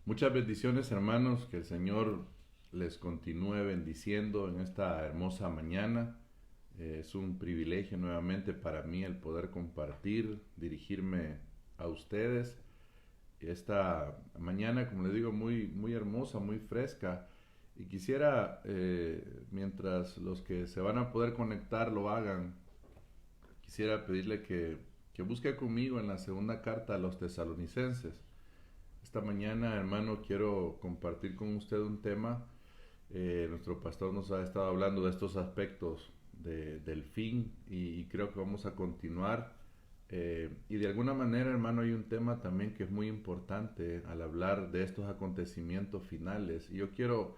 Muchas bendiciones, hermanos, que el Señor les continúe bendiciendo en esta hermosa mañana. Es un privilegio nuevamente para mí el poder compartir, dirigirme a ustedes. Esta mañana, como les digo, muy hermosa, muy fresca. Y quisiera, mientras los que se van a poder conectar lo hagan, quisiera pedirle que busque conmigo en la segunda carta a los tesalonicenses. Esta mañana, hermano, quiero compartir con usted un tema. Nuestro pastor nos ha estado hablando de estos aspectos del fin y creo que vamos a continuar. Y de alguna manera, hermano, hay un tema también que es muy importante al hablar de estos acontecimientos finales. Y yo quiero,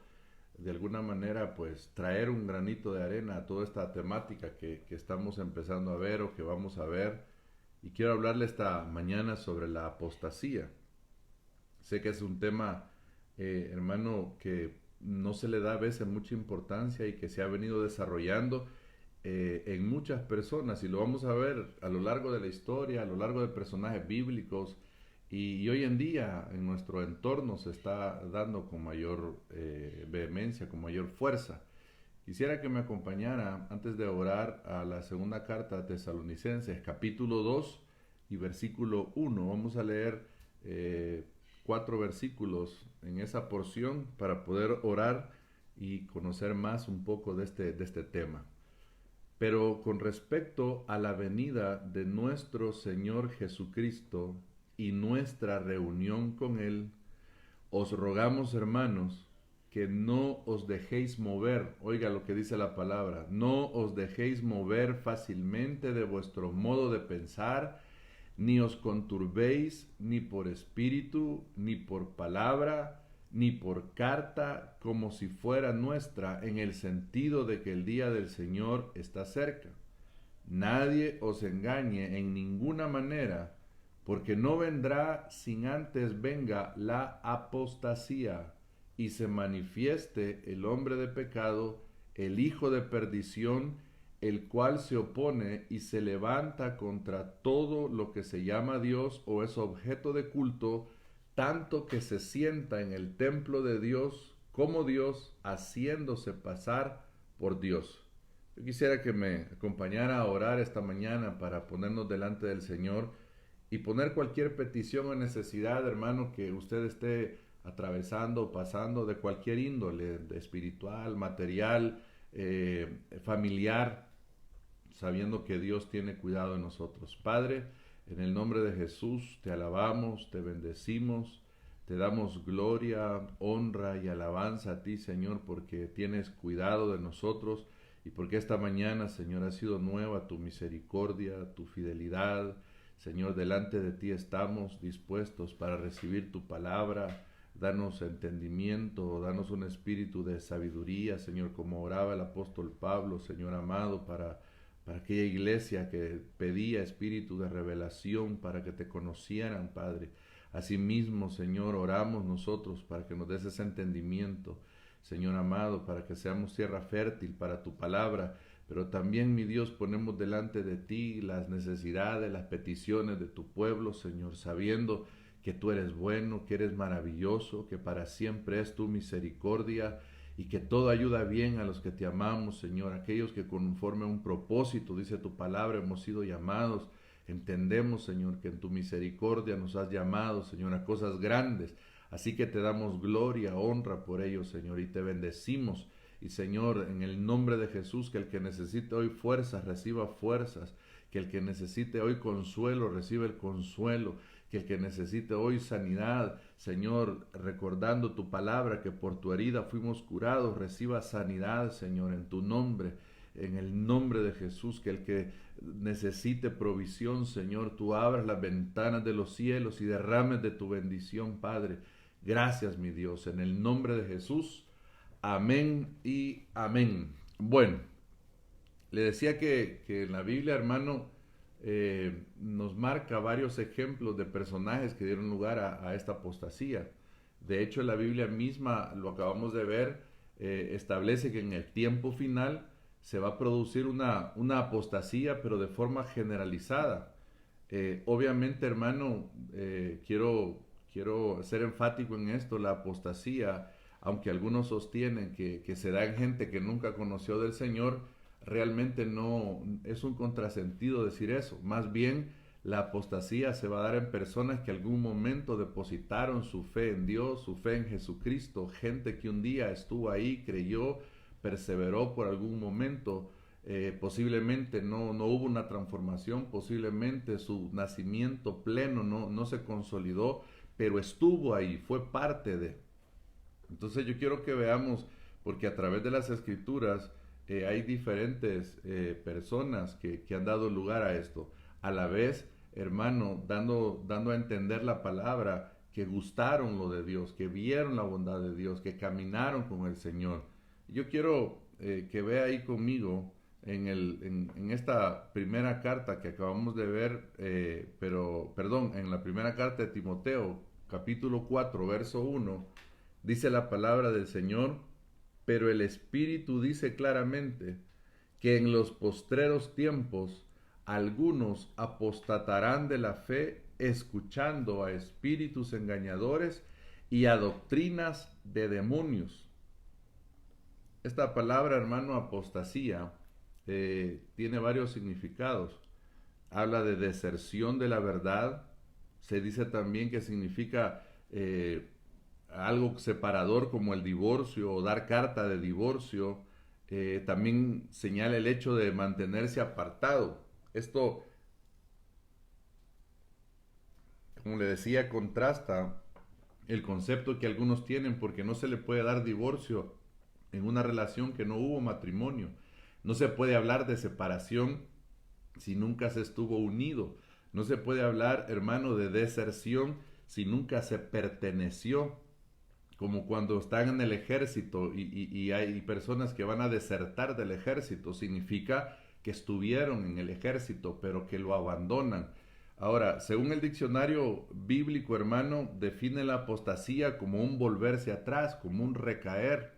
de alguna manera, pues traer un granito de arena a toda esta temática que estamos empezando a ver o que vamos a ver. Y quiero hablarle esta mañana sobre la apostasía. Sé que es un tema, hermano, que no se le da a veces mucha importancia y que se ha venido desarrollando en muchas personas y lo vamos a ver a lo largo de la historia, a lo largo de personajes bíblicos y hoy en día en nuestro entorno se está dando con mayor vehemencia, con mayor fuerza. Quisiera que me acompañara antes de orar a la segunda carta a Tesalonicenses, capítulo 2 y versículo 1. Vamos a leer 4 versículos en esa porción para poder orar y conocer más un poco de este tema. Pero con respecto a la venida de nuestro Señor Jesucristo y nuestra reunión con Él, os rogamos, hermanos, que no os dejéis mover, oiga lo que dice la palabra, no os dejéis mover fácilmente de vuestro modo de pensar, ni os conturbéis ni por espíritu, ni por palabra, ni por carta, como si fuera nuestra, en el sentido de que el día del Señor está cerca. Nadie os engañe en ninguna manera, porque no vendrá sin antes venga la apostasía y se manifieste el hombre de pecado, el hijo de perdición, el cual se opone y se levanta contra todo lo que se llama Dios o es objeto de culto, tanto que se sienta en el templo de Dios como Dios, haciéndose pasar por Dios. Yo quisiera que me acompañara a orar esta mañana para ponernos delante del Señor y poner cualquier petición o necesidad, hermano, que usted esté atravesando, pasando de cualquier índole, de espiritual, material, familiar, sabiendo que Dios tiene cuidado de nosotros. Padre, en el nombre de Jesús te alabamos, te bendecimos, te damos gloria, honra y alabanza a ti, Señor, porque tienes cuidado de nosotros y porque esta mañana, Señor, ha sido nueva tu misericordia, tu fidelidad. Señor, delante de ti estamos dispuestos para recibir tu palabra. Danos entendimiento, danos un espíritu de sabiduría, Señor, como oraba el apóstol Pablo, Señor amado, para aquella iglesia que pedía espíritu de revelación para que te conocieran, Padre. Asimismo, Señor, oramos nosotros para que nos des ese entendimiento, Señor amado, para que seamos tierra fértil para tu palabra, pero también, mi Dios, ponemos delante de ti las necesidades, las peticiones de tu pueblo, Señor, sabiendo que tú eres bueno, que eres maravilloso, que para siempre es tu misericordia y que todo ayuda bien a los que te amamos, Señor, aquellos que conforme a un propósito, dice tu palabra, hemos sido llamados. Entendemos, Señor, que en tu misericordia nos has llamado, Señor, a cosas grandes. Así que te damos gloria, honra por ello, Señor, y te bendecimos. Y Señor, en el nombre de Jesús, que el que necesite hoy fuerzas, reciba fuerzas. Que el que necesite hoy consuelo, reciba el consuelo. Que el que necesite hoy sanidad, Señor, recordando tu palabra, que por tu herida fuimos curados, reciba sanidad, Señor, en tu nombre. En el nombre de Jesús, que el que necesite provisión, Señor, tú abras las ventanas de los cielos y derrames de tu bendición, Padre. Gracias, mi Dios, en el nombre de Jesús. Amén y amén. Bueno, le decía que en la Biblia, hermano, nos marca varios ejemplos de personajes que dieron lugar a esta apostasía. De hecho, la Biblia misma, lo acabamos de ver, establece que en el tiempo final se va a producir una apostasía, pero de forma generalizada. Obviamente, hermano, quiero quiero ser enfático en esto, la apostasía, aunque algunos sostienen que se da en gente que nunca conoció del Señor, realmente no es un contrasentido decir eso. Más bien, la apostasía se va a dar en personas que algún momento depositaron su fe en Dios, su fe en Jesucristo, gente que un día estuvo ahí, creyó, perseveró por algún momento. Posiblemente no hubo una transformación, posiblemente su nacimiento pleno no se consolidó, pero estuvo ahí, fue parte de. Entonces yo quiero que veamos, porque a través de las escrituras hay diferentes personas que han dado lugar a esto. A la vez, hermano, dando a entender la palabra, que gustaron lo de Dios, que vieron la bondad de Dios, que caminaron con el Señor. Yo quiero que vea ahí conmigo en esta primera carta que acabamos de ver, en la primera carta de Timoteo, capítulo 4, verso 1, dice la palabra del Señor: pero el Espíritu dice claramente que en los postreros tiempos algunos apostatarán de la fe, escuchando a espíritus engañadores y a doctrinas de demonios. Esta palabra, hermano, apostasía, tiene varios significados. Habla de deserción de la verdad. Se dice también que significa algo separador, como el divorcio o dar carta de divorcio. También señala el hecho de mantenerse apartado. Esto, como le decía, contrasta el concepto que algunos tienen, porque no se le puede dar divorcio en una relación que no hubo matrimonio. No se puede hablar de separación si nunca se estuvo unido. No se puede hablar, hermano, de deserción si nunca se perteneció. Como cuando están en el ejército y hay personas que van a desertar del ejército, significa que estuvieron en el ejército, pero que lo abandonan. Ahora, según el diccionario bíblico, hermano, define la apostasía como un volverse atrás, como un recaer.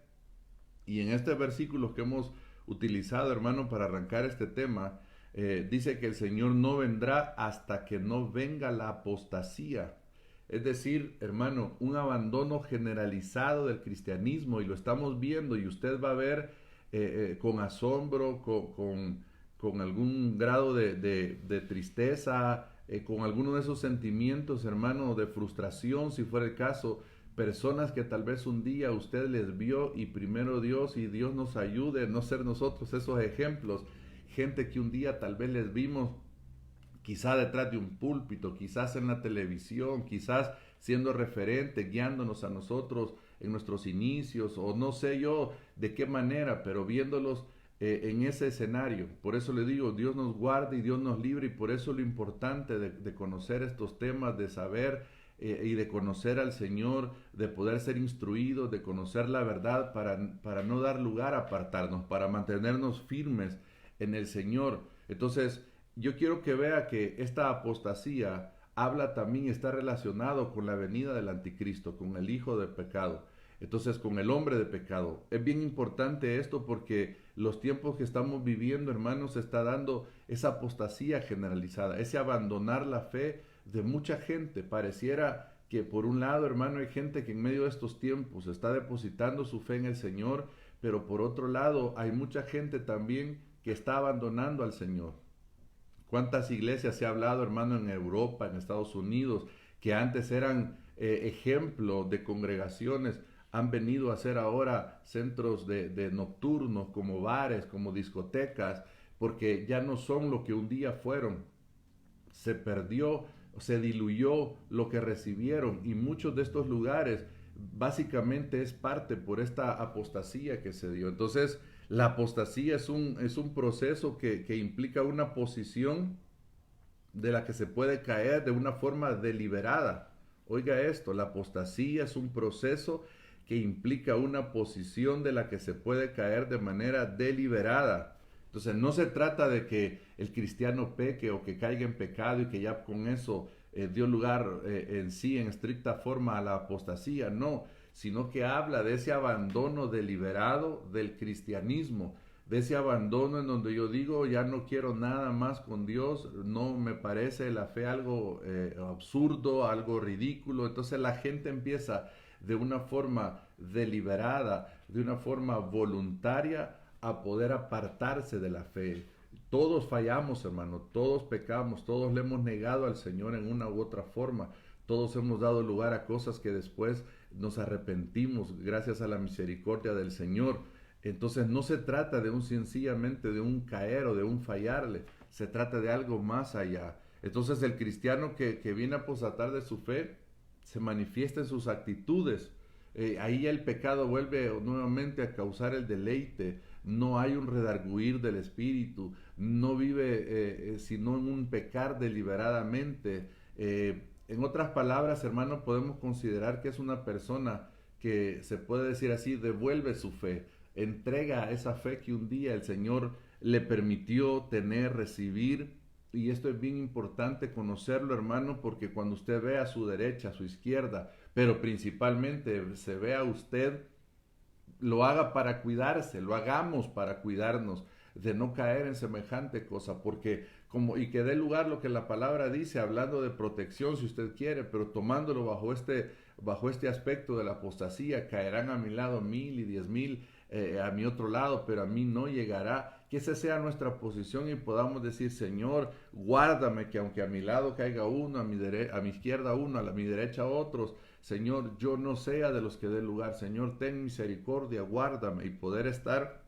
Y en este versículo que hemos utilizado, hermano, para arrancar este tema, dice que el Señor no vendrá hasta que no venga la apostasía. Es decir, hermano, un abandono generalizado del cristianismo, y lo estamos viendo, y usted va a ver con asombro, con algún grado de tristeza, con alguno de esos sentimientos, hermano, de frustración, si fuera el caso, personas que tal vez un día usted les vio, y primero Dios, y Dios nos ayude a no ser nosotros esos ejemplos, gente que un día tal vez les vimos quizás detrás de un púlpito, quizás en la televisión, quizás siendo referente, guiándonos a nosotros en nuestros inicios, o no sé yo de qué manera, pero viéndolos en ese escenario. Por eso le digo, Dios nos guarde y Dios nos libre, y por eso lo importante de conocer estos temas, de saber y de conocer al Señor, de poder ser instruidos, de conocer la verdad para no dar lugar a apartarnos, para mantenernos firmes en el Señor. Entonces, yo quiero que vea que esta apostasía habla también, está relacionado con la venida del anticristo, con el hijo de pecado. Entonces, con el hombre de pecado. Es bien importante esto, porque los tiempos que estamos viviendo, hermanos, se está dando esa apostasía generalizada, ese abandonar la fe de mucha gente. Pareciera que por un lado, hermano, hay gente que en medio de estos tiempos está depositando su fe en el Señor, pero por otro lado hay mucha gente también que está abandonando al Señor. ¿Cuántas iglesias se ha hablado, hermano, en Europa, en Estados Unidos, que antes eran ejemplo de congregaciones, han venido a ser ahora centros de nocturnos, como bares, como discotecas, porque ya no son lo que un día fueron? Se perdió, se diluyó lo que recibieron, y muchos de estos lugares básicamente es parte por esta apostasía que se dio. Entonces, la apostasía es un proceso que implica una posición de la que se puede caer de una forma deliberada. Oiga esto, la apostasía es un proceso que implica una posición de la que se puede caer de manera deliberada. Entonces, no se trata de que el cristiano peque o que caiga en pecado y que ya con eso dio lugar en sí, en estricta forma, a la apostasía. No, sino que habla de ese abandono deliberado del cristianismo, de ese abandono en donde yo digo, ya no quiero nada más con Dios, no me parece la fe algo absurdo, algo ridículo. Entonces la gente empieza de una forma deliberada, de una forma voluntaria, a poder apartarse de la fe. Todos fallamos, hermano, todos pecamos, todos le hemos negado al Señor en una u otra forma, todos hemos dado lugar a cosas que después nos arrepentimos gracias a la misericordia del Señor. Entonces no se trata de un sencillamente de un caer o de un fallarle, se trata de algo más allá. Entonces el cristiano que viene a apostatar de su fe se manifiesta en sus actitudes. Ahí el pecado vuelve nuevamente a causar el deleite. No hay un redarguir del espíritu, no vive sino en un pecar deliberadamente. En otras palabras, hermano, podemos considerar que es una persona que se puede decir así, devuelve su fe, entrega esa fe que un día el Señor le permitió tener, recibir. Y esto es bien importante conocerlo, hermano, porque cuando usted ve a su derecha, a su izquierda, pero principalmente se ve a usted, lo haga para cuidarse, lo hagamos para cuidarnos de no caer en semejante cosa, porque como y que dé lugar lo que la palabra dice, hablando de protección si usted quiere, pero tomándolo bajo este aspecto de la apostasía, caerán a mi lado 1000 y 10,000 a mi otro lado, pero a mí no llegará. Que esa sea nuestra posición y podamos decir, Señor, guárdame, que aunque a mi lado caiga uno, a mi izquierda uno, a mi derecha otros, Señor, yo no sea de los que dé lugar. Señor, ten misericordia, guárdame, y poder estar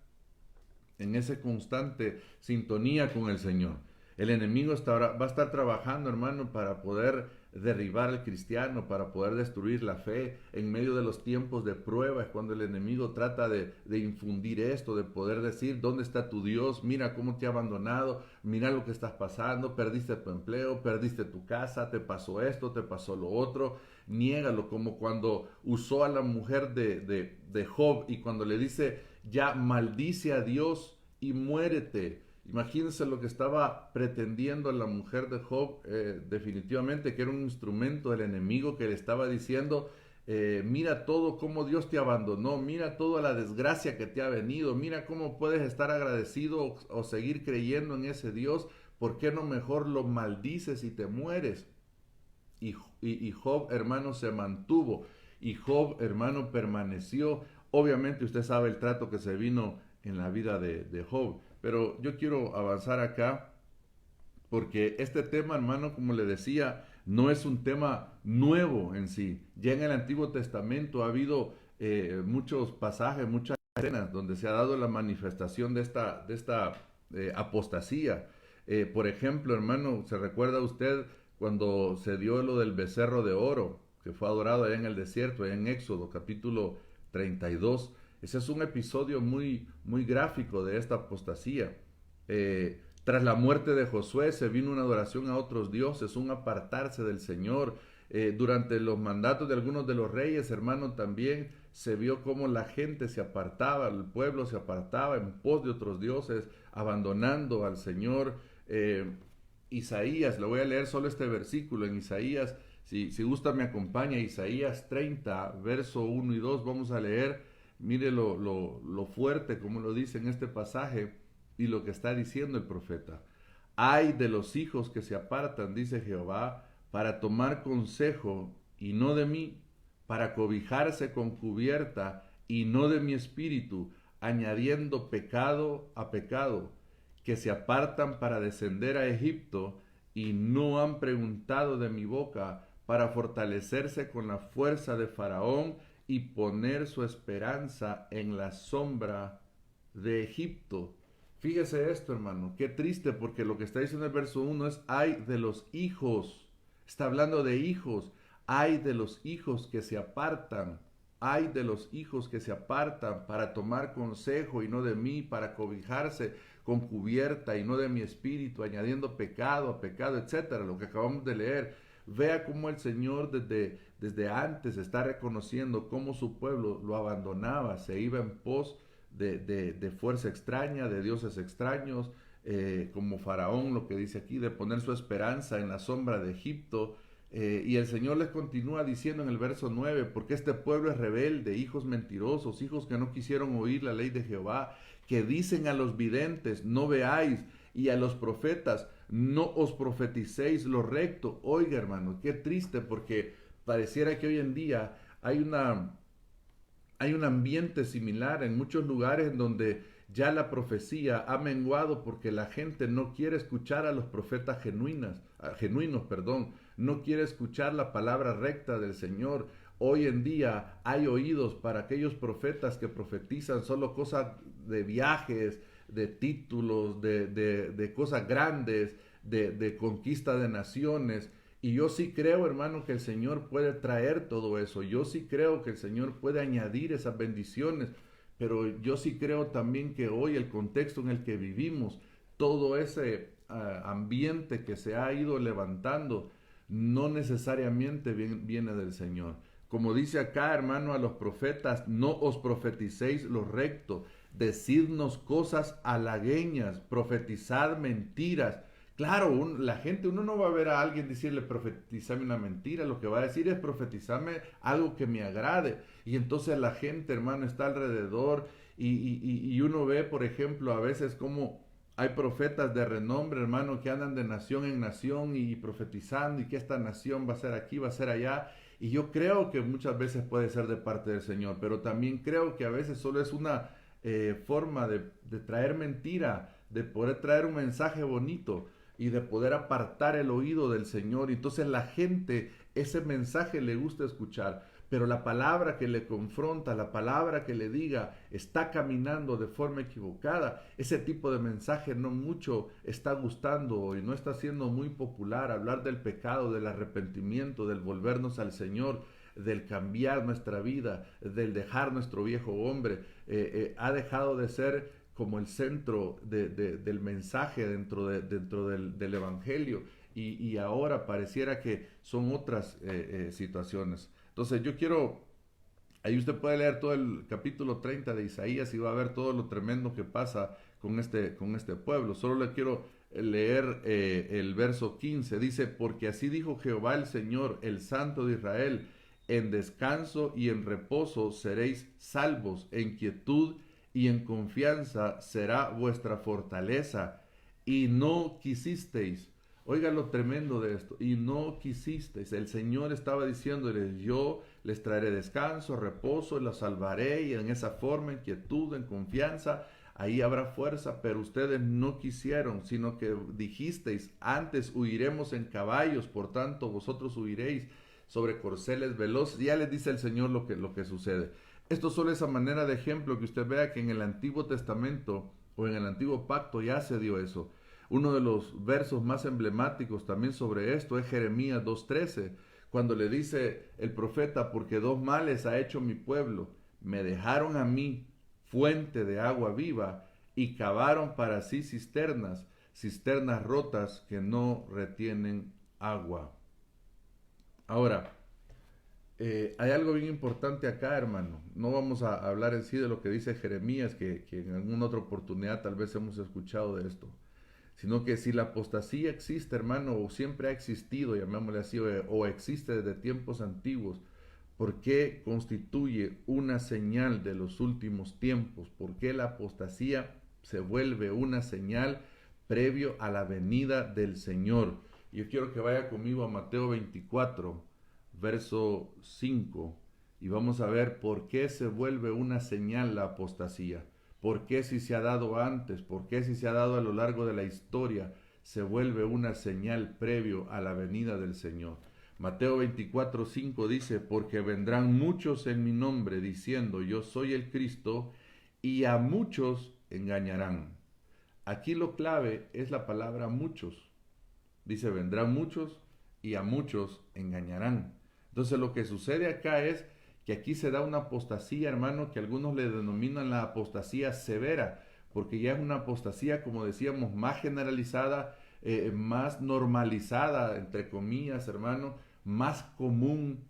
en esa constante sintonía con el Señor. El enemigo va a estar trabajando, hermano, para poder derribar al cristiano, para poder destruir la fe en medio de los tiempos de prueba. Es cuando el enemigo trata de infundir esto, de poder decir, ¿dónde está tu Dios? Mira cómo te ha abandonado, mira lo que estás pasando, perdiste tu empleo, perdiste tu casa, te pasó esto, te pasó lo otro. Niégalo, como cuando usó a la mujer de Job y cuando le dice, ya maldice a Dios y muérete. Imagínense lo que estaba pretendiendo la mujer de Job, definitivamente que era un instrumento del enemigo que le estaba diciendo, mira todo cómo Dios te abandonó, mira toda la desgracia que te ha venido, mira cómo puedes estar agradecido o seguir creyendo en ese Dios, ¿por qué no mejor lo maldices y te mueres? Y Job, hermano, se mantuvo, y Job, hermano, permaneció. Obviamente usted sabe el trato que se vino en la vida de Job, pero yo quiero avanzar acá porque este tema, hermano, como le decía, no es un tema nuevo en sí. Ya en el Antiguo Testamento ha habido muchos pasajes, muchas escenas donde se ha dado la manifestación de esta apostasía. Por ejemplo, hermano, ¿se recuerda usted cuando se dio lo del becerro de oro que fue adorado allá en el desierto, allá en Éxodo capítulo 32? Ese es un episodio muy, muy gráfico de esta apostasía. Tras la muerte de Josué se vino una adoración a otros dioses, un apartarse del Señor. Durante los mandatos de algunos de los reyes, hermano, también se vio cómo la gente se apartaba, el pueblo se apartaba en pos de otros dioses, abandonando al Señor. Isaías, le voy a leer solo este versículo en Isaías, si gusta me acompaña, Isaías 30, verso 1 y 2, vamos a leer, mire lo fuerte como lo dice en este pasaje y lo que está diciendo el profeta. Ay de los hijos que se apartan, dice Jehová, para tomar consejo y no de mí, para cobijarse con cubierta y no de mi espíritu, añadiendo pecado a pecado, que se apartan para descender a Egipto y no han preguntado de mi boca, para fortalecerse con la fuerza de Faraón y poner su esperanza en la sombra de Egipto. Fíjese esto, hermano, qué triste, porque lo que está diciendo el verso 1 es, ay de los hijos, está hablando de hijos, ay de los hijos que se apartan, ay de los hijos que se apartan para tomar consejo y no de mí, para cobijarse con cubierta y no de mi espíritu, añadiendo pecado a pecado, etcétera, lo que acabamos de leer. Vea cómo el Señor desde antes está reconociendo cómo su pueblo lo abandonaba, se iba en pos de fuerza extraña, de dioses extraños, como Faraón, lo que dice aquí, de poner su esperanza en la sombra de Egipto. Y el Señor les continúa diciendo en el verso 9, porque este pueblo es rebelde, hijos mentirosos, hijos que no quisieron oír la ley de Jehová, que dicen a los videntes, no veáis, y a los profetas, no os profeticéis lo recto. Oiga, hermano, qué triste, porque pareciera que hoy en día hay un ambiente similar en muchos lugares en donde ya la profecía ha menguado porque la gente no quiere escuchar a los profetas genuinos, perdón, no quiere escuchar la palabra recta del Señor. Hoy en día hay oídos para aquellos profetas que profetizan solo cosas de viajes, de títulos, de cosas grandes, de conquista de naciones. Y yo sí creo, hermano, que el Señor puede traer todo eso. Yo sí creo que el Señor puede añadir esas bendiciones. Pero yo sí creo también que hoy el contexto en el que vivimos, todo ese ambiente que se ha ido levantando, no necesariamente viene del Señor. Como dice acá, hermano, a los profetas, no os profeticéis lo recto, decidnos cosas halagueñas, profetizad mentiras. Claro, la gente, uno no va a ver a alguien decirle profetizame una mentira, lo que va a decir es profetizame algo que me agrade. Y entonces la gente, hermano, está alrededor y uno ve, por ejemplo, a veces como hay profetas de renombre, hermano, que andan de nación en nación y profetizando y que esta nación va a ser aquí, va a ser allá. Y yo creo que muchas veces puede ser de parte del Señor, pero también creo que a veces solo es una forma de traer mentira, de poder traer un mensaje bonito y de poder apartar el oído del Señor. Y entonces la gente ese mensaje le gusta escuchar, pero la palabra que le confronta, la palabra que le diga, está caminando de forma equivocada. Ese tipo de mensaje no mucho está gustando y no está siendo muy popular. Hablar del pecado, del arrepentimiento, del volvernos al Señor, del cambiar nuestra vida, del dejar nuestro viejo hombre, ha dejado de ser como el centro del mensaje dentro del Evangelio y ahora pareciera que son otras situaciones. Entonces yo quiero, ahí usted puede leer todo el capítulo 30 de Isaías y va a ver todo lo tremendo que pasa con este pueblo. Solo le quiero leer el verso 15. Dice, porque así dijo Jehová el Señor, el Santo de Israel, en descanso y en reposo seréis salvos, en quietud y en confianza será vuestra fortaleza. Y no quisisteis. Oiga lo tremendo de esto. Y no quisisteis. El Señor estaba diciéndoles, yo les traeré descanso, reposo, los salvaré y en esa forma, en quietud, en confianza, ahí habrá fuerza, pero ustedes no quisieron, sino que dijisteis, antes huiremos en caballos, por tanto vosotros huiréis sobre corceles veloces. Ya les dice el Señor lo que sucede. Esto solo es a manera de ejemplo que usted vea que en el Antiguo Testamento o en el Antiguo Pacto ya se dio eso. Uno de los versos más emblemáticos también sobre esto es Jeremías 2:13, cuando le dice el profeta, porque dos males ha hecho mi pueblo, me dejaron a mí fuente de agua viva y cavaron para sí cisternas, cisternas rotas que no retienen agua. Ahora, hay algo bien importante acá, hermano. No vamos a hablar en sí de lo que dice Jeremías, que en alguna otra oportunidad tal vez hemos escuchado de esto, sino que si la apostasía existe, hermano, o siempre ha existido, llamémosle así, o existe desde tiempos antiguos, ¿por qué constituye una señal de los últimos tiempos? ¿Por qué la apostasía se vuelve una señal previo a la venida del Señor? Yo quiero que vaya conmigo a Mateo 24, verso 5, y vamos a ver por qué se vuelve una señal la apostasía. ¿Por qué si se ha dado antes? ¿Por qué si se ha dado a lo largo de la historia? Se vuelve una señal previo a la venida del Señor. Mateo 24:5 dice, porque vendrán muchos en mi nombre diciendo, yo soy el Cristo, y a muchos engañarán. Aquí lo clave es la palabra muchos. Dice, vendrán muchos y a muchos engañarán. Entonces lo que sucede acá es que aquí se da una apostasía, hermano, que algunos le denominan la apostasía severa, porque ya es una apostasía, como decíamos, más generalizada, más normalizada, entre comillas, hermano, más común,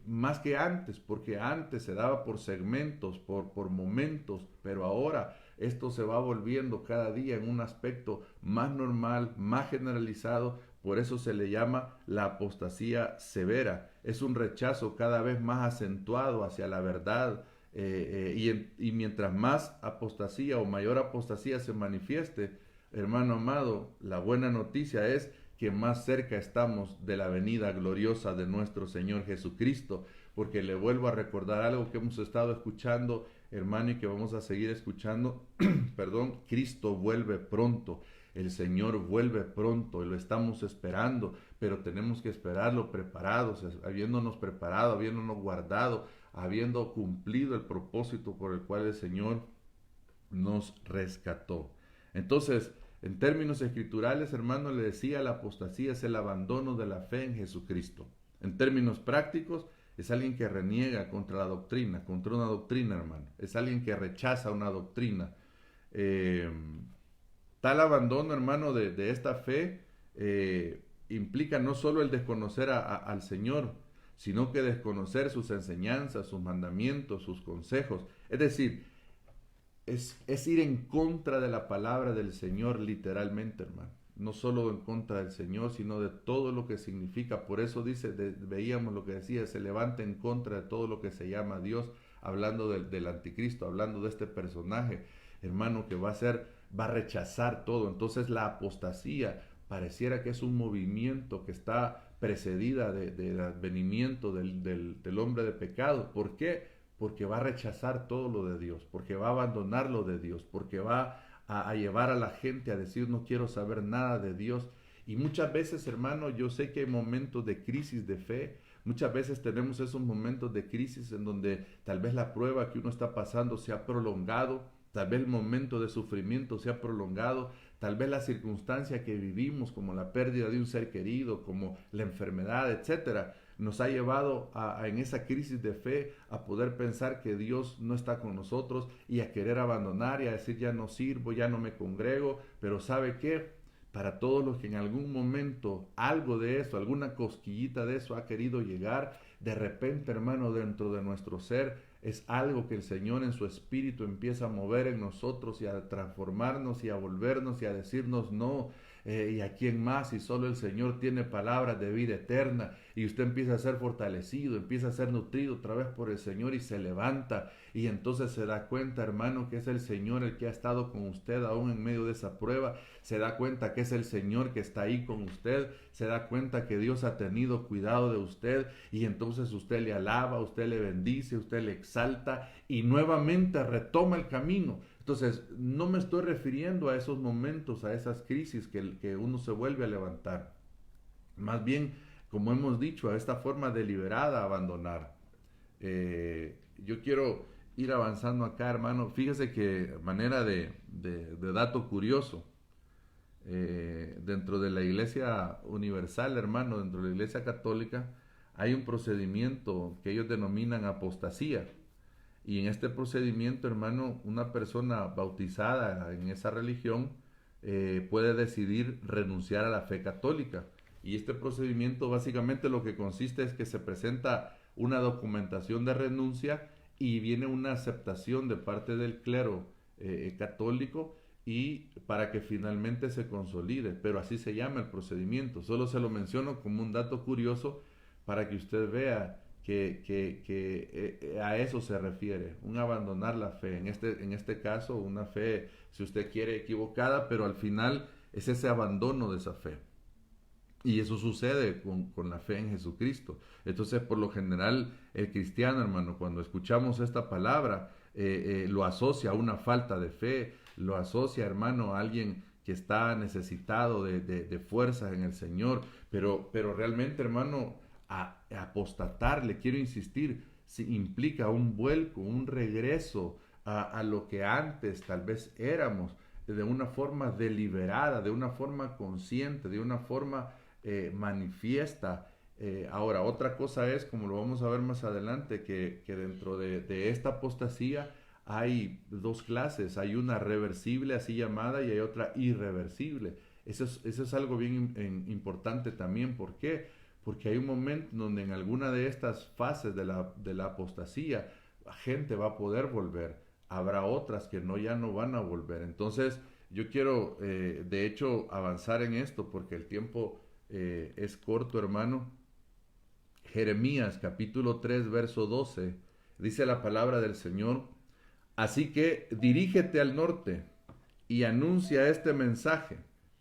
más que antes, porque antes se daba por segmentos, por momentos, pero ahora esto se va volviendo cada día en un aspecto más normal, más generalizado. Por eso se le llama la apostasía severa. Es un rechazo cada vez más acentuado hacia la verdad, y mientras más apostasía o mayor apostasía se manifieste, hermano amado, la buena noticia es que más cerca estamos de la venida gloriosa de nuestro Señor Jesucristo, porque le vuelvo a recordar algo que hemos estado escuchando, hermano, y que vamos a seguir escuchando. Perdón, Cristo vuelve pronto. El Señor vuelve pronto y lo estamos esperando, pero tenemos que esperarlo preparados, habiéndonos preparado, habiéndonos guardado, habiendo cumplido el propósito por el cual el Señor nos rescató. Entonces, en términos escriturales, hermano, le decía, la apostasía es el abandono de la fe en Jesucristo. En términos prácticos, es alguien que reniega contra la doctrina, contra una doctrina, hermano. Es alguien que rechaza una doctrina. Tal abandono, hermano, de esta fe implica no solo el desconocer al Señor, sino que desconocer sus enseñanzas, sus mandamientos, sus consejos. Es decir, es ir en contra de la palabra del Señor literalmente, hermano. No solo en contra del Señor, sino de todo lo que significa. Por eso dice, veíamos lo que decía, se levanta en contra de todo lo que se llama Dios, hablando del anticristo, hablando de este personaje, hermano, que va a rechazar todo. Entonces la apostasía pareciera que es un movimiento que está precedida del advenimiento del hombre de pecado. ¿Por qué? Porque va a rechazar todo lo de Dios, porque va a abandonar lo de Dios, porque va a llevar a la gente a decir no quiero saber nada de Dios. Y muchas veces, hermano, yo sé que hay momentos de crisis de fe, muchas veces tenemos esos momentos de crisis en donde tal vez la prueba que uno está pasando se ha prolongado, tal vez el momento de sufrimiento se ha prolongado, tal vez la circunstancia que vivimos, como la pérdida de un ser querido, como la enfermedad, etcétera, nos ha llevado en esa crisis de fe a poder pensar que Dios no está con nosotros y a querer abandonar y a decir ya no sirvo, ya no me congrego. Pero ¿sabe qué? Para todos los que en algún momento algo de eso, alguna cosquillita de eso ha querido llegar, de repente, hermano, dentro de nuestro ser es algo que el Señor en su espíritu empieza a mover en nosotros y a transformarnos y a volvernos y a decirnos no. ¿Y a quién más? Si solo el Señor tiene palabras de vida eterna, y usted empieza a ser fortalecido, empieza a ser nutrido otra vez por el Señor y se levanta, y entonces se da cuenta, hermano, que es el Señor el que ha estado con usted aún en medio de esa prueba, se da cuenta que es el Señor que está ahí con usted, se da cuenta que Dios ha tenido cuidado de usted, y entonces usted le alaba, usted le bendice, usted le exalta y nuevamente retoma el camino. Entonces, no me estoy refiriendo a esos momentos, a esas crisis que uno se vuelve a levantar. Más bien, como hemos dicho, a esta forma deliberada abandonar. Yo quiero ir avanzando acá, hermano. Fíjese que manera de dato curioso, dentro de la Iglesia Universal, hermano, dentro de la Iglesia Católica, hay un procedimiento que ellos denominan apostasía. Y en este procedimiento, hermano, una persona bautizada en esa religión puede decidir renunciar a la fe católica. Y este procedimiento básicamente lo que consiste es que se presenta una documentación de renuncia y viene una aceptación de parte del clero católico y para que finalmente se consolide. Pero así se llama el procedimiento. Solo se lo menciono como un dato curioso para que usted vea que a eso se refiere, un abandonar la fe, en este caso una fe, si usted quiere, equivocada, pero al final es ese abandono de esa fe. Y eso sucede con la fe en Jesucristo. Entonces, por lo general, el cristiano, hermano, cuando escuchamos esta palabra, lo asocia a una falta de fe, lo asocia, hermano, a alguien que está necesitado de fuerzas en el Señor, pero realmente, hermano, a apostatar, le quiero insistir, si implica un vuelco, un regreso a lo que antes tal vez éramos, de una forma deliberada, de una forma consciente, de una forma manifiesta. Ahora, otra cosa es, como lo vamos a ver más adelante, que dentro de esta apostasía hay dos clases, hay una reversible así llamada y hay otra irreversible. Eso es algo bien importante también. ¿Por qué? Porque hay un momento donde en alguna de estas fases de la apostasía la gente va a poder volver. Habrá otras que ya no van a volver. Entonces yo quiero de hecho avanzar en esto porque el tiempo es corto, hermano. Jeremías capítulo 3 verso 12 Dice la palabra del Señor: así que dirígete al norte y anuncia este mensaje: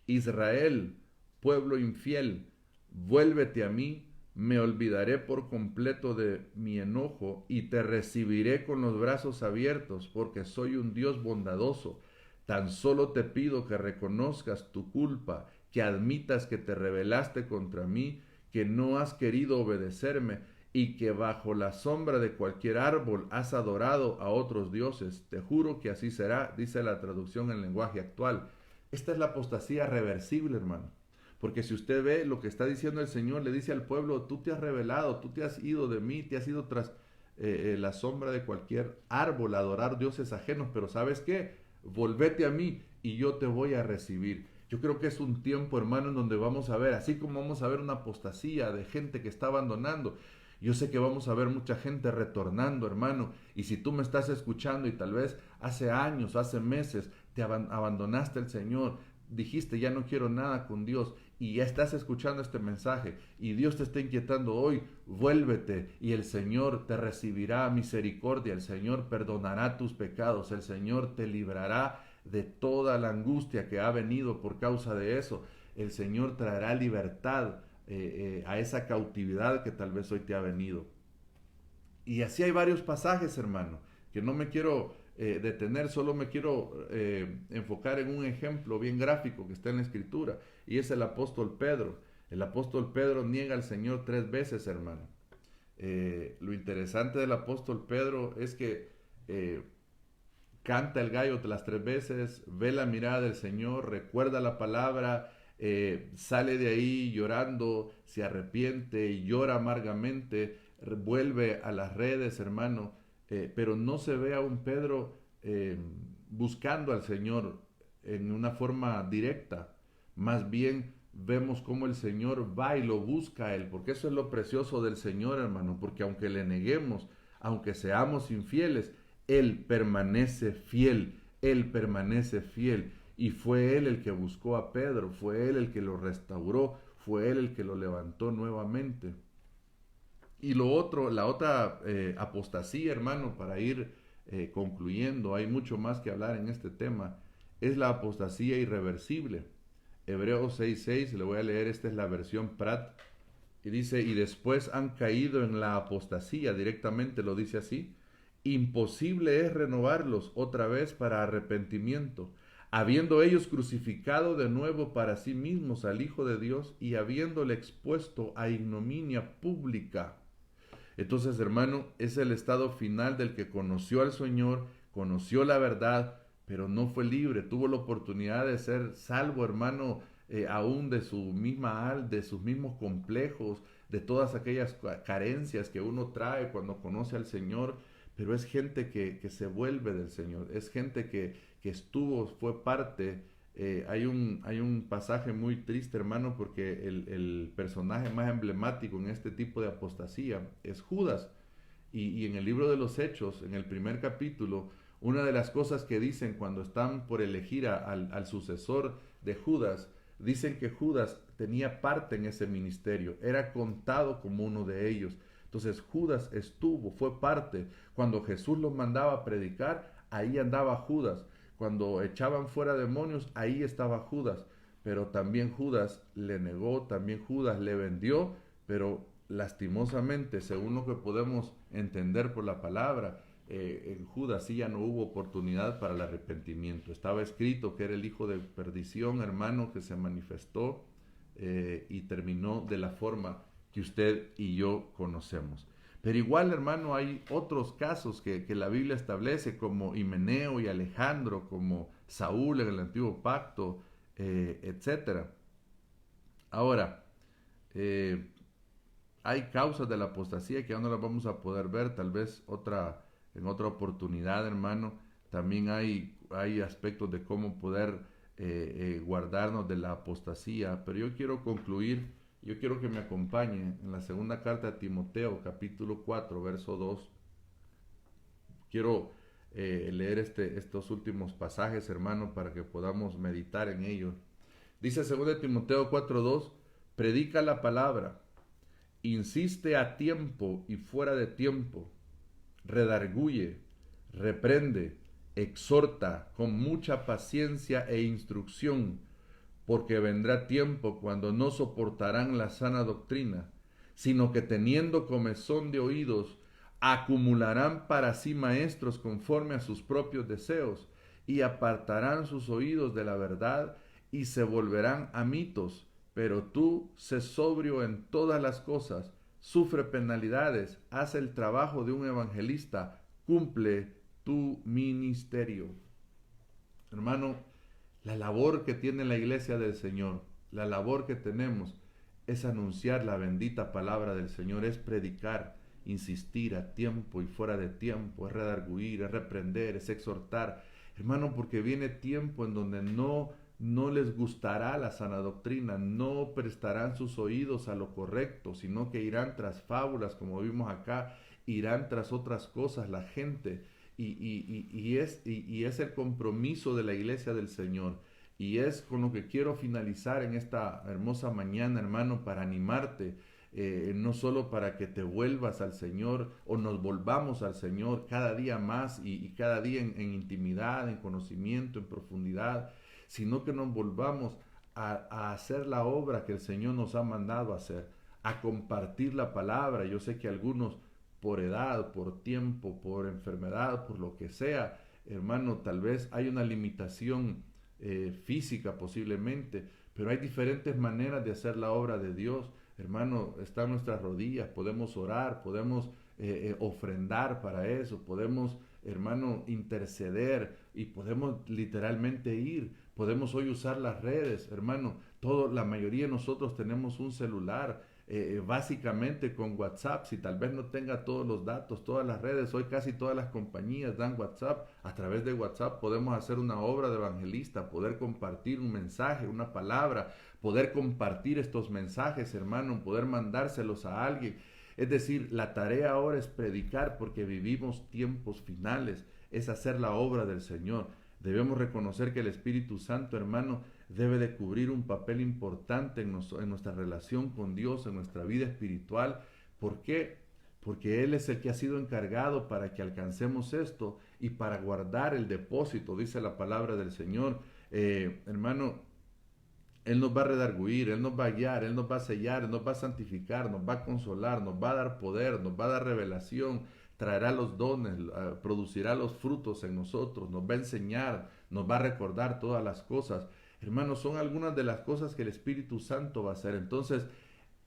Israel, pueblo infiel, vuélvete a mí, me olvidaré por completo de mi enojo y te recibiré con los brazos abiertos, porque soy un Dios bondadoso. Tan solo te pido que reconozcas tu culpa, que admitas que te rebelaste contra mí, que no has querido obedecerme y que bajo la sombra de cualquier árbol has adorado a otros dioses. Te juro que así será, dice la traducción en lenguaje actual. Esta es la apostasía reversible, hermano. Porque si usted ve lo que está diciendo el Señor, le dice al pueblo: tú te has rebelado, tú te has ido de mí, te has ido tras la sombra de cualquier árbol a adorar dioses ajenos, pero ¿sabes qué? Volvete a mí y yo te voy a recibir. Yo creo que es un tiempo, hermano, en donde vamos a ver, así como vamos a ver una apostasía de gente que está abandonando, yo sé que vamos a ver mucha gente retornando, hermano. Y si tú me estás escuchando y tal vez hace años, hace meses, te abandonaste el Señor, dijiste: ya no quiero nada con Dios, y ya estás escuchando este mensaje y Dios te está inquietando hoy: vuélvete y el Señor te recibirá misericordia, el Señor perdonará tus pecados, el Señor te librará de toda la angustia que ha venido por causa de eso, el Señor traerá libertad a esa cautividad que tal vez hoy te ha venido. Y así hay varios pasajes, hermano, que no me quiero detener, solo me quiero enfocar en un ejemplo bien gráfico que está en la Escritura, y es el apóstol Pedro. El apóstol Pedro niega al Señor 3 veces, hermano. Lo interesante del apóstol Pedro es que canta el gallo las 3 veces, ve la mirada del Señor, recuerda la palabra, sale de ahí llorando, se arrepiente, llora amargamente, vuelve a las redes, hermano, pero no se ve a un Pedro buscando al Señor en una forma directa. Más bien vemos cómo el Señor va y lo busca a Él, porque eso es lo precioso del Señor, hermano, porque aunque le neguemos, aunque seamos infieles, Él permanece fiel, Él permanece fiel. Y fue Él el que buscó a Pedro, fue Él el que lo restauró, fue Él el que lo levantó nuevamente. Y lo otro, la otra apostasía, hermano, para ir concluyendo, hay mucho más que hablar en este tema, es la apostasía irreversible. Hebreos 6:6, le voy a leer, esta es la versión Prat, y dice: y después han caído en la apostasía, directamente lo dice así: imposible es renovarlos otra vez para arrepentimiento, habiendo ellos crucificado de nuevo para sí mismos al Hijo de Dios y habiéndole expuesto a ignominia pública. Entonces, hermano, es el estado final del que conoció al Señor, conoció la verdad, pero no fue libre, tuvo la oportunidad de ser salvo, hermano, aún de su misma de sus mismos complejos, de todas aquellas carencias que uno trae cuando conoce al Señor, pero es gente que se vuelve del Señor, es gente que estuvo, fue parte. Hay un pasaje muy triste, hermano, porque el personaje más emblemático en este tipo de apostasía es Judas. Y en el libro de los Hechos, en el primer capítulo, una de las cosas que dicen cuando están por elegir al sucesor de Judas, dicen que Judas tenía parte en ese ministerio, era contado como uno de ellos. Entonces Judas estuvo, fue parte. Cuando Jesús los mandaba a predicar, ahí andaba Judas. Cuando echaban fuera demonios, ahí estaba Judas. Pero también Judas le negó, también Judas le vendió, pero lastimosamente, según lo que podemos entender por la palabra, en Judas sí ya no hubo oportunidad para el arrepentimiento. Estaba escrito que era el hijo de perdición, hermano, que se manifestó y terminó de la forma que usted y yo conocemos. Pero igual, hermano, hay otros casos que la Biblia establece, como Himeneo y Alejandro, como Saúl en el Antiguo Pacto, etc. Ahora, hay causas de la apostasía que ya no las vamos a poder ver, tal vez en otra oportunidad, hermano. También hay aspectos de cómo poder guardarnos de la apostasía, pero yo quiero concluir. Yo quiero que me acompañe en la segunda carta de Timoteo, capítulo 4, verso 2. Quiero leer estos últimos pasajes, hermano, para que podamos meditar en ellos. Dice 2 Timoteo 4:2: predica la palabra, insiste a tiempo y fuera de tiempo, redarguye, reprende, exhorta con mucha paciencia e instrucción, porque vendrá tiempo cuando no soportarán la sana doctrina, sino que teniendo comezón de oídos, acumularán para sí maestros conforme a sus propios deseos, y apartarán sus oídos de la verdad, y se volverán a mitos. Pero tú, sé sobrio en todas las cosas, sufre penalidades, haz el trabajo de un evangelista, cumple tu ministerio. Hermano, la labor que tiene la iglesia del Señor, la labor que tenemos es anunciar la bendita palabra del Señor, es predicar, insistir a tiempo y fuera de tiempo, es redarguir, es reprender, es exhortar. Hermano, porque viene tiempo en donde no les gustará la sana doctrina, no prestarán sus oídos a lo correcto, sino que irán tras fábulas, como vimos acá, irán tras otras cosas la gente. Y es el compromiso de la iglesia del Señor. Y es con lo que quiero finalizar en esta hermosa mañana, hermano, para animarte, no solo para que te vuelvas al Señor o nos volvamos al Señor cada día más y cada día en intimidad, en conocimiento, en profundidad, sino que nos volvamos a hacer la obra que el Señor nos ha mandado a hacer, a compartir la palabra. Yo sé que algunos por edad, por tiempo, por enfermedad, por lo que sea, hermano, tal vez hay una limitación física posiblemente, pero hay diferentes maneras de hacer la obra de Dios. Hermano, están nuestras rodillas, podemos orar, podemos ofrendar para eso, podemos, hermano, interceder y podemos literalmente ir, podemos hoy usar las redes, hermano, la mayoría de nosotros tenemos un celular, básicamente con WhatsApp, si tal vez no tenga todos los datos, todas las redes, hoy casi todas las compañías dan WhatsApp, a través de WhatsApp podemos hacer una obra de evangelista, poder compartir un mensaje, una palabra, poder compartir estos mensajes, hermano, poder mandárselos a alguien. Es decir, la tarea ahora es predicar porque vivimos tiempos finales, es hacer la obra del Señor. Debemos reconocer que el Espíritu Santo, hermano, debe de cubrir un papel importante en nuestra relación con Dios, en nuestra vida espiritual. ¿Por qué? Porque Él es el que ha sido encargado para que alcancemos esto y para guardar el depósito, dice la palabra del Señor. Hermano, Él nos va a redarguir, Él nos va a guiar, Él nos va a sellar, Él nos va a santificar, nos va a consolar, nos va a dar poder, nos va a dar revelación, traerá los dones, producirá los frutos en nosotros, nos va a enseñar, nos va a recordar todas las cosas. Hermanos, son algunas de las cosas que el Espíritu Santo va a hacer. Entonces,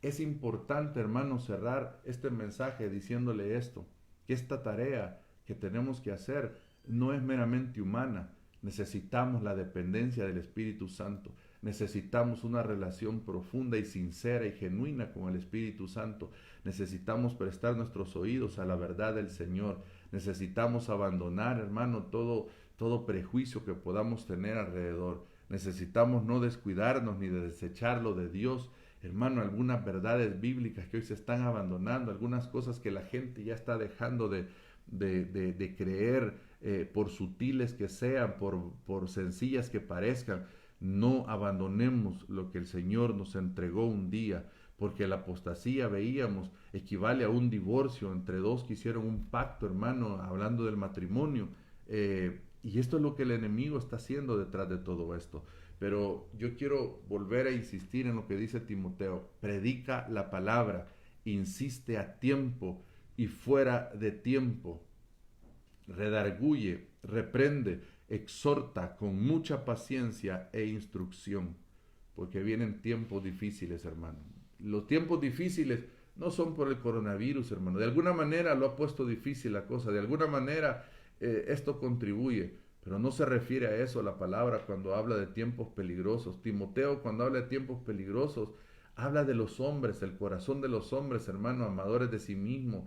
es importante, hermanos, cerrar este mensaje diciéndole esto, que esta tarea que tenemos que hacer no es meramente humana. Necesitamos la dependencia del Espíritu Santo. Necesitamos una relación profunda y sincera y genuina con el Espíritu Santo. Necesitamos prestar nuestros oídos a la verdad del Señor. Necesitamos abandonar, hermano, todo prejuicio que podamos tener alrededor. Necesitamos no descuidarnos ni de desechar lo de Dios. Hermano, algunas verdades bíblicas que hoy se están abandonando, algunas cosas que la gente ya está dejando de creer, por sutiles que sean, por sencillas que parezcan. No abandonemos lo que el Señor nos entregó un día, porque la apostasía, veíamos, equivale a un divorcio entre dos que hicieron un pacto, hermano, hablando del matrimonio. Y esto es lo que el enemigo está haciendo detrás de todo esto. Pero yo quiero volver a insistir en lo que dice Timoteo. Predica la palabra, insiste a tiempo y fuera de tiempo. Redarguye, reprende, exhorta con mucha paciencia e instrucción. Porque vienen tiempos difíciles, hermano. Los tiempos difíciles no son por el coronavirus, hermano. De alguna manera lo ha puesto difícil la cosa. De alguna manera esto contribuye, pero no se refiere a eso la palabra cuando habla de tiempos peligrosos. Timoteo, cuando habla de tiempos peligrosos, habla de los hombres, el corazón de los hombres, hermano, amadores de sí mismos,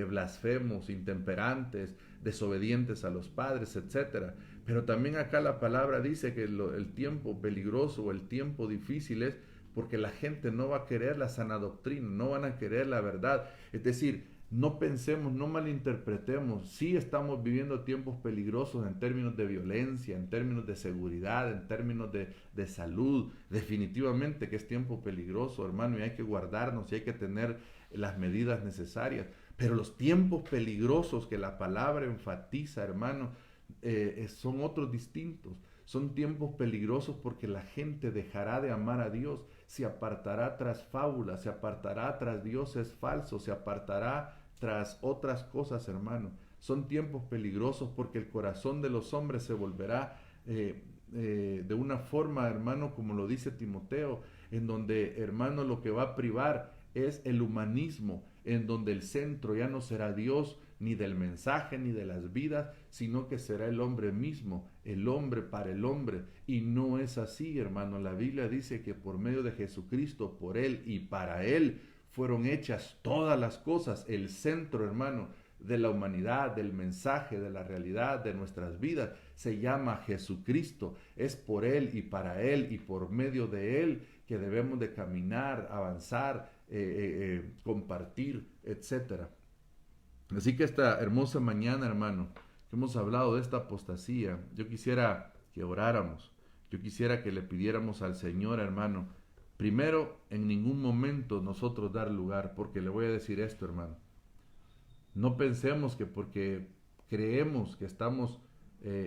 blasfemos, intemperantes, desobedientes a los padres, etcétera. Pero también acá la palabra dice que el tiempo peligroso o el tiempo difícil es porque la gente no va a querer la sana doctrina, no van a querer la verdad. Es decir, no pensemos, no malinterpretemos. Sí estamos viviendo tiempos peligrosos en términos de violencia, en términos de seguridad, en términos de salud. Definitivamente que es tiempo peligroso, hermano, y hay que guardarnos y hay que tener las medidas necesarias. Pero los tiempos peligrosos que la palabra enfatiza, hermano, son otros distintos. Son tiempos peligrosos porque la gente dejará de amar a Dios, se apartará tras fábulas, se apartará tras dioses falsos, se apartará tras otras cosas, hermano. Son tiempos peligrosos porque el corazón de los hombres se volverá de una forma, hermano, como lo dice Timoteo, en donde, hermano, lo que va a privar es el humanismo, en donde el centro ya no será Dios, ni del mensaje, ni de las vidas, sino que será el hombre mismo, el hombre para el hombre. Y no es así, hermano. La Biblia dice que por medio de Jesucristo, por Él y para Él, fueron hechas todas las cosas. El centro, hermano, de la humanidad, del mensaje, de la realidad, de nuestras vidas, se llama Jesucristo. Es por Él y para Él y por medio de Él que debemos de caminar, avanzar, compartir, etcétera. Así que esta hermosa mañana, hermano, que hemos hablado de esta apostasía, yo quisiera que oráramos, yo quisiera que le pidiéramos al Señor, hermano, primero, en ningún momento nosotros dar lugar, porque le voy a decir esto, hermano, no pensemos que porque creemos que estamos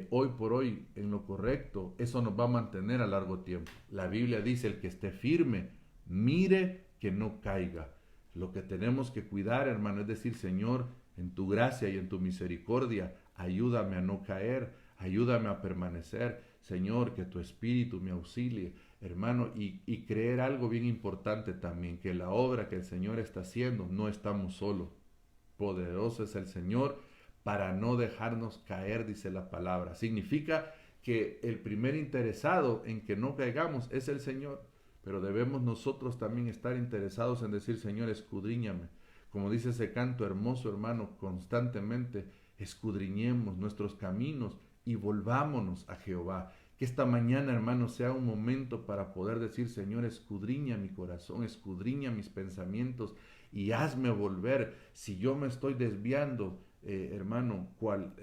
hoy por hoy en lo correcto, eso nos va a mantener a largo tiempo. La Biblia dice, el que esté firme, mire que no caiga. Lo que tenemos que cuidar, hermano, es decir, Señor, en tu gracia y en tu misericordia, ayúdame a no caer, ayúdame a permanecer, Señor, que tu Espíritu me auxilie, hermano, y creer algo bien importante también, que la obra que el Señor está haciendo, no estamos solos. Poderoso es el Señor para no dejarnos caer, dice la palabra. Significa que el primer interesado en que no caigamos es el Señor, pero debemos nosotros también estar interesados en decir, Señor, escudriñame. Como dice ese canto hermoso, hermano, constantemente escudriñemos nuestros caminos y volvámonos a Jehová. Que esta mañana, hermano, sea un momento para poder decir, Señor, escudriña mi corazón, escudriña mis pensamientos y hazme volver. Si yo me estoy desviando, hermano, cual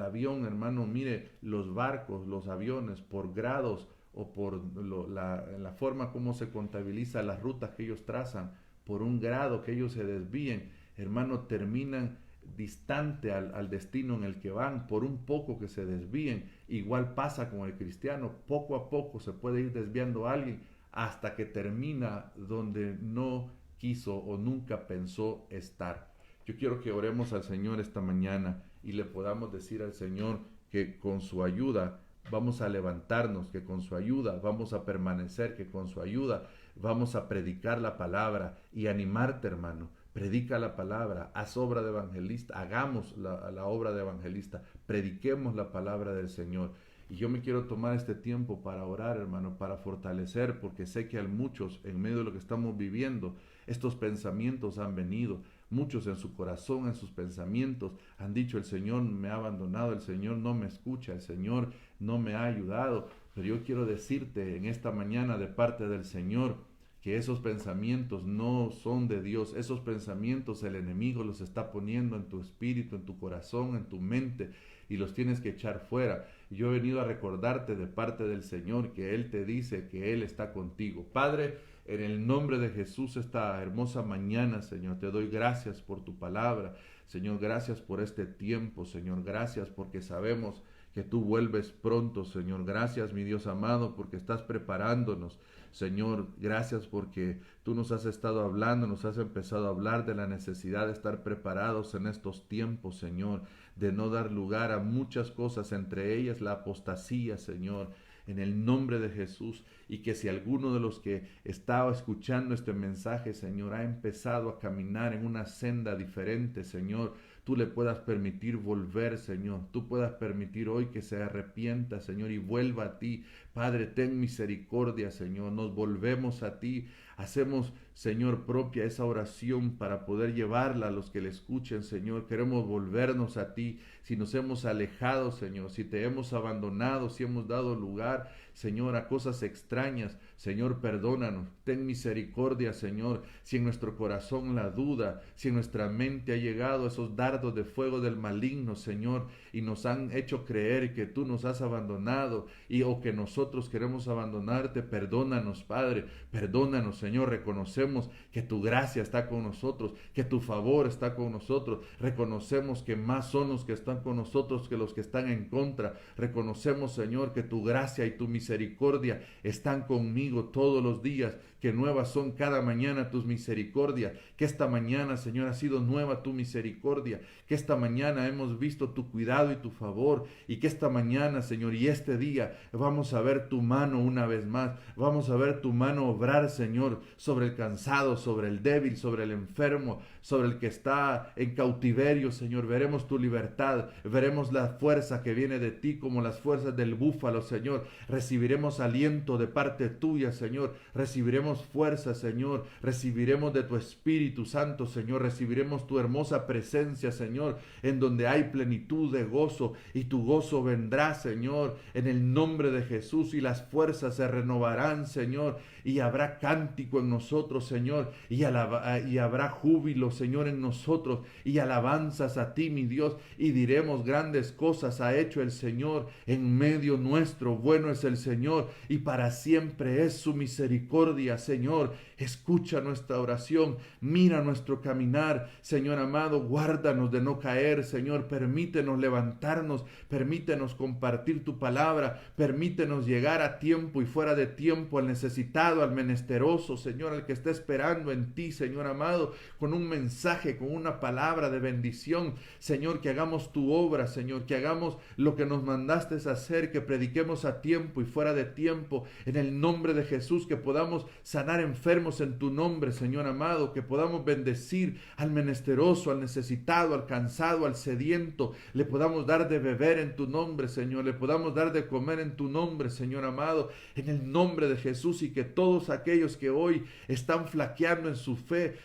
avión, hermano, mire, los barcos, los aviones, por grados o por la forma como se contabiliza las rutas que ellos trazan, por un grado que ellos se desvíen, hermano, terminan distante al destino en el que van, por un poco que se desvíen. Igual pasa con el cristiano, poco a poco se puede ir desviando a alguien hasta que termina donde no quiso o nunca pensó estar. Yo quiero que oremos al Señor esta mañana y le podamos decir al Señor que con su ayuda vamos a levantarnos, que con su ayuda vamos a permanecer, que con su ayuda vamos a predicar la palabra y animarte, hermano. Predica la palabra, haz obra de evangelista, hagamos la obra de evangelista, prediquemos la palabra del Señor. Y yo me quiero tomar este tiempo para orar, hermano, para fortalecer, porque sé que a muchos, en medio de lo que estamos viviendo, estos pensamientos han venido. Muchos en su corazón, en sus pensamientos, han dicho, el Señor me ha abandonado, el Señor no me escucha, el Señor no me ha ayudado. Pero yo quiero decirte en esta mañana de parte del Señor, que esos pensamientos no son de Dios. Esos pensamientos el enemigo los está poniendo en tu espíritu, en tu corazón, en tu mente, y los tienes que echar fuera. Yo he venido a recordarte de parte del Señor que Él te dice que Él está contigo. Padre, en el nombre de Jesús, esta hermosa mañana, Señor, te doy gracias por tu palabra. Señor, gracias por este tiempo, Señor. Gracias porque sabemos que tú vuelves pronto, Señor. Gracias, mi Dios amado, porque estás preparándonos. Señor, gracias porque tú nos has estado hablando, nos has empezado a hablar de la necesidad de estar preparados en estos tiempos, Señor, de no dar lugar a muchas cosas, entre ellas la apostasía, Señor, en el nombre de Jesús. Y que si alguno de los que estaba escuchando este mensaje, Señor, ha empezado a caminar en una senda diferente, Señor, tú le puedas permitir volver, Señor. Tú puedas permitir hoy que se arrepienta, Señor, y vuelva a ti. Padre, ten misericordia, Señor. Nos volvemos a ti. Hacemos, Señor, propia esa oración para poder llevarla a los que le escuchen, Señor. Queremos volvernos a ti. Si nos hemos alejado, Señor, si te hemos abandonado, si hemos dado lugar, Señor, a cosas extrañas. Señor, perdónanos, ten misericordia, Señor, si en nuestro corazón la duda, si en nuestra mente ha llegado esos dardos de fuego del maligno, Señor, y nos han hecho creer que tú nos has abandonado o que nosotros queremos abandonarte. Perdónanos, Padre, perdónanos, Señor. Reconocemos que tu gracia está con nosotros, que tu favor está con nosotros. Reconocemos que más son los que están con nosotros que los que están en contra. Reconocemos, Señor, que tu gracia y tu misericordia están conmigo todos los días, que nuevas son cada mañana tus misericordias, que esta mañana, Señor, ha sido nueva tu misericordia, que esta mañana hemos visto tu cuidado y tu favor, y que esta mañana, Señor, y este día vamos a ver tu mano una vez más, vamos a ver tu mano obrar, Señor, sobre el cansado, sobre el débil, sobre el enfermo, sobre el que está en cautiverio, Señor. Veremos tu libertad, veremos la fuerza que viene de ti como las fuerzas del búfalo, Señor. Recibiremos aliento de parte tuya, Señor. Recibiremos fuerza, Señor. Recibiremos de tu Espíritu Santo, Señor. Recibiremos tu hermosa presencia, Señor, en donde hay plenitud de gozo, y tu gozo vendrá, Señor, en el nombre de Jesús, y las fuerzas se renovarán, Señor, y habrá cántico en nosotros, Señor, y habrá júbilo, Señor, en nosotros, y alabanzas a ti, mi Dios, y diremos: grandes cosas ha hecho el Señor en medio nuestro. Bueno es el Señor, y para siempre es su misericordia, Señor. Escucha nuestra oración, mira nuestro caminar, Señor amado. Guárdanos de no caer, Señor. Permítenos levantarnos, permítenos compartir tu palabra, permítenos llegar a tiempo y fuera de tiempo al necesitado, al menesteroso, Señor, al que está esperando en ti, Señor amado, con un mensaje, con una palabra de bendición, Señor. Que hagamos tu obra, Señor, que hagamos lo que nos mandaste hacer, que prediquemos a tiempo y fuera de tiempo, en el nombre de Jesús, que podamos sanar enfermos en tu nombre, Señor amado, que podamos bendecir al menesteroso, al necesitado, al cansado, al sediento, le podamos dar de beber en tu nombre, Señor, le podamos dar de comer en tu nombre, Señor amado, en el nombre de Jesús. Y que todos aquellos que hoy están flaqueando en su fe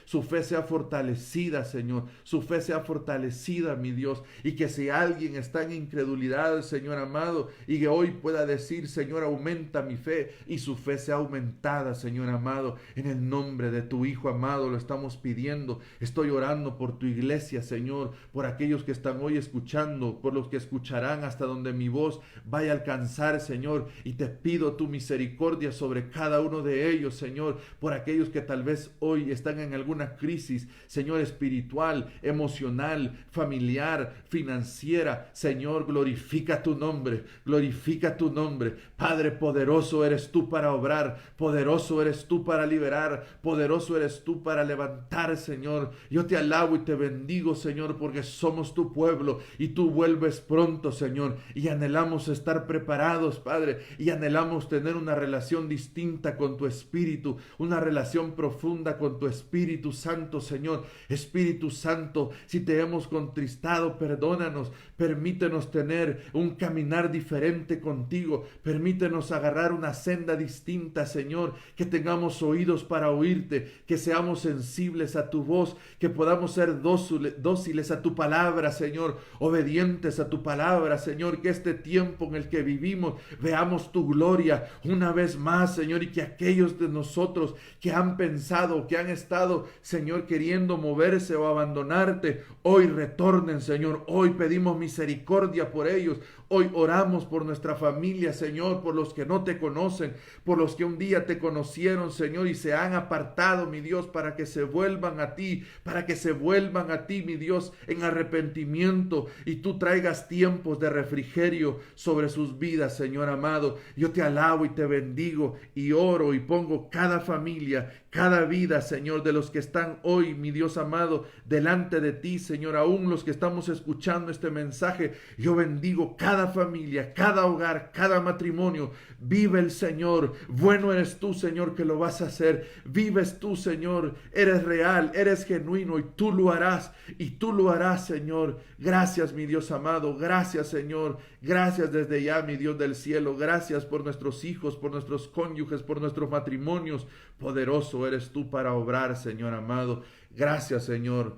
sea fortalecida, Señor, su fe sea fortalecida, mi Dios. Y que si alguien está en incredulidad, Señor amado, y que hoy pueda decir: Señor, aumenta mi fe, y su fe sea aumentada, Señor amado, en el nombre de tu Hijo amado lo estamos pidiendo. Estoy orando por tu iglesia, Señor, por aquellos que están hoy escuchando, por los que escucharán hasta donde mi voz vaya a alcanzar, Señor, y te pido tu misericordia sobre cada uno de ellos, Señor, por aquellos que tal vez hoy están en alguna crisis, Señor, espiritual, emocional, familiar, financiera. Señor, glorifica tu nombre, glorifica tu nombre. Padre, poderoso eres tú para obrar, poderoso eres tú para liberar, poderoso eres tú para levantar, Señor. Yo te alabo y te bendigo, Señor, porque somos tu pueblo y tú vuelves pronto, Señor, y anhelamos estar preparados, Padre, y anhelamos tener una relación distinta con tu Espíritu, una relación profunda con tu Espíritu Santo, Señor. Espíritu Santo, si te hemos contristado, perdónanos, permítenos tener un caminar diferente contigo, permítenos agarrar una senda distinta, Señor, que tengamos oídos para oírte, que seamos sensibles a tu voz, que podamos ser dóciles a tu palabra, Señor, obedientes a tu palabra, Señor. Que este tiempo en el que vivimos veamos tu gloria una vez más, Señor, y que aquellos de nosotros que han pensado, que han estado, Señor, queriendo moverse o abandonarte, hoy retornen, Señor. Hoy pedimos misericordia por ellos. Hoy oramos por nuestra familia, Señor, por los que no te conocen, por los que un día te conocieron, Señor, y se han apartado, mi Dios, para que se vuelvan a ti, para que se vuelvan a ti, mi Dios, en arrepentimiento, y tú traigas tiempos de refrigerio sobre sus vidas, Señor amado. Yo te alabo y te bendigo y oro y pongo cada familia, cada vida, Señor, de los que están hoy, mi Dios amado, delante de ti, Señor, aún los que estamos escuchando este mensaje. Yo bendigo cada familia, cada hogar, cada matrimonio. Vive el Señor. Bueno eres tú, Señor, que lo vas a hacer. Vives tú, Señor. Eres real, eres genuino, y tú lo harás. Y tú lo harás, Señor. Gracias, mi Dios amado. Gracias, Señor. Gracias desde ya, mi Dios del cielo. Gracias por nuestros hijos, por nuestros cónyuges, por nuestros matrimonios. Poderoso eres tú para obrar, Señor amado. Gracias, Señor.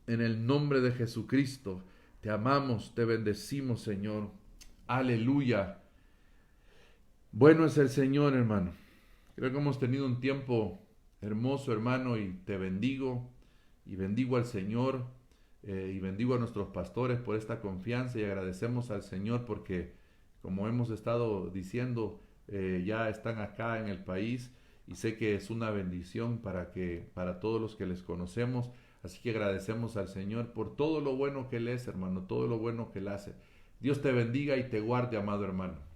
En el nombre de Jesucristo, te amamos, te bendecimos, Señor. Aleluya. Bueno es el Señor, hermano. Creo que hemos tenido un tiempo hermoso, hermano, y te bendigo y bendigo al Señor y bendigo a nuestros pastores por esta confianza y agradecemos al Señor porque, como hemos estado diciendo, ya están acá en el país y sé que es una bendición para todos los que les conocemos. Así que agradecemos al Señor por todo lo bueno que Él es, hermano, todo lo bueno que Él hace. Dios te bendiga y te guarde, amado hermano.